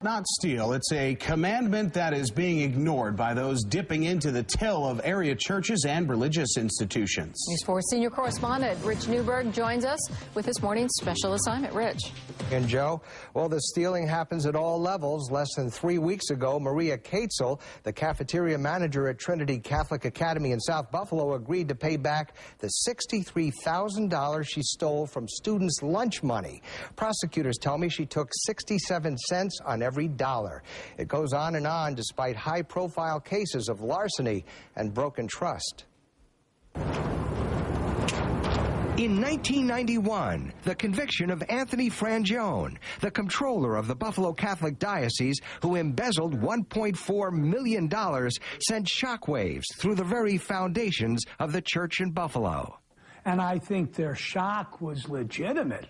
Not steal. It's a commandment that is being ignored by those dipping into the till of area churches and religious institutions. News 4 senior correspondent Rich Newberg joins us with this morning's special assignment. Rich. And Joe, well, the stealing happens at all levels. Less than 3 weeks ago, Maria Katzel, the cafeteria manager at Trinity Catholic Academy in South Buffalo, agreed to pay back the $63,000 she stole from students' lunch money. Prosecutors tell me she took 67 cents on every dollar. It goes on despite high-profile cases of larceny and broken trust. In 1991, the conviction of Anthony Frangione, the comptroller of the Buffalo Catholic Diocese who embezzled $1.4 million, sent shockwaves through the very foundations of the church in Buffalo. And I think their shock was legitimate.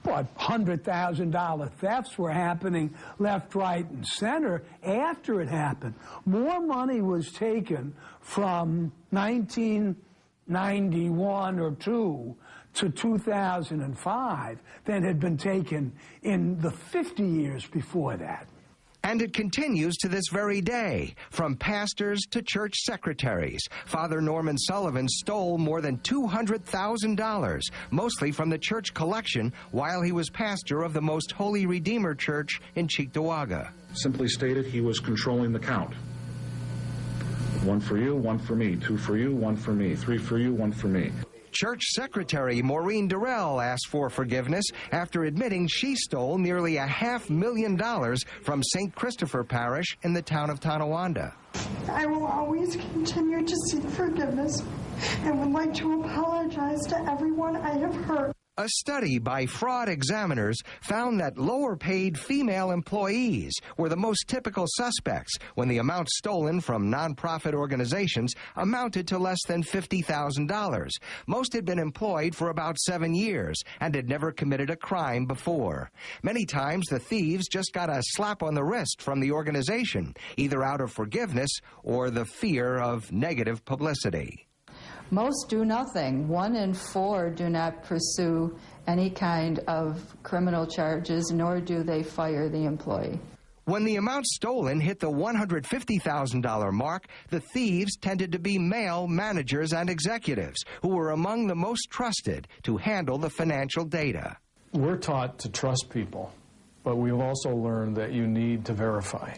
But $100,000 thefts were happening left, right, and center after it happened. More money was taken from 1991 or 2 to 2005 than had been taken in the 50 years before that. And it continues to this very day. From pastors to church secretaries, Father Norman Sullivan stole more than $200,000, mostly from the church collection, while he was pastor of the Most Holy Redeemer Church in Cheektowaga. Simply stated, he was controlling the count. 1 for you, 1 for me. 2 for you, 1 for me. 3 for you, 1 for me. Church Secretary Maureen Durrell asked for forgiveness after admitting she stole nearly $500,000 from St. Christopher Parish in the town of Tonawanda. I will always continue to seek forgiveness and would like to apologize to everyone I have hurt. A study by fraud examiners found that lower-paid female employees were the most typical suspects when the amount stolen from nonprofit organizations amounted to less than $50,000. Most had been employed for about 7 years and had never committed a crime before. Many times the thieves just got a slap on the wrist from the organization, either out of forgiveness or the fear of negative publicity. Most do nothing. 1 in 4 do not pursue any kind of criminal charges, nor do they fire the employee. When the amount stolen hit the $150,000 mark, the thieves tended to be male managers and executives who were among the most trusted to handle the financial data. We're taught to trust people, but we've also learned that you need to verify.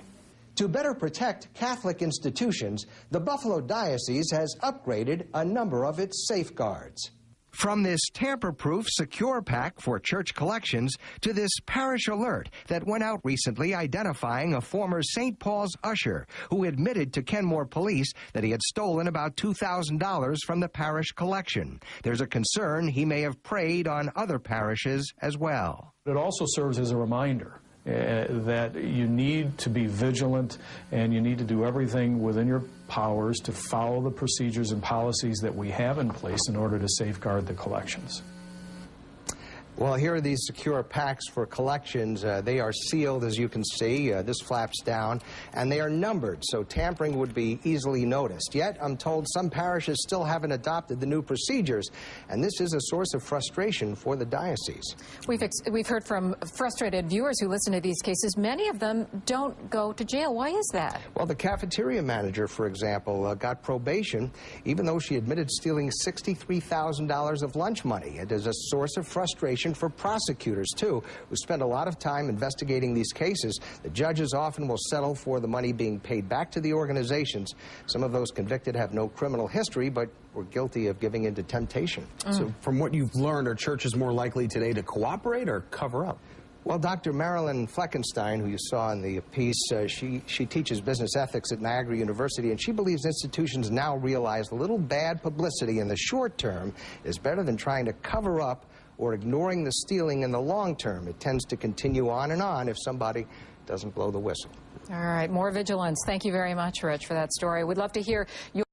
To better protect Catholic institutions, the Buffalo Diocese has upgraded a number of its safeguards. From this tamper-proof secure pack for church collections to this parish alert that went out recently identifying a former St. Paul's usher who admitted to Kenmore police that he had stolen about $2,000 from the parish collection. There's a concern he may have preyed on other parishes as well. It also serves as a reminder that you need to be vigilant and you need to do everything within your powers to follow the procedures and policies that we have in place in order to safeguard the collections. Well, here are these secure packs for collections. They are sealed, as you can see. This flaps down, and they are numbered, so tampering would be easily noticed. Yet, I'm told some parishes still haven't adopted the new procedures, and this is a source of frustration for the diocese. We've heard from frustrated viewers who listen to these cases. Many of them don't go to jail. Why is that? Well, the cafeteria manager, for example, got probation, even though she admitted stealing $63,000 of lunch money. It is a source of frustration for prosecutors, too, who spend a lot of time investigating these cases. The judges often will settle for the money being paid back to the organizations. Some of those convicted have no criminal history, but were guilty of giving in to temptation. So from what you've learned, are churches more likely today to cooperate or cover up? Well, Dr. Marilyn Fleckenstein, who you saw in the piece, she teaches business ethics at Niagara University, and she believes institutions now realize a little bad publicity in the short term is better than trying to cover up or ignoring the stealing in the long term. It tends to continue on and on if somebody doesn't blow the whistle. All right, more vigilance. Thank you very much, Rich, for that story. We'd love to hear your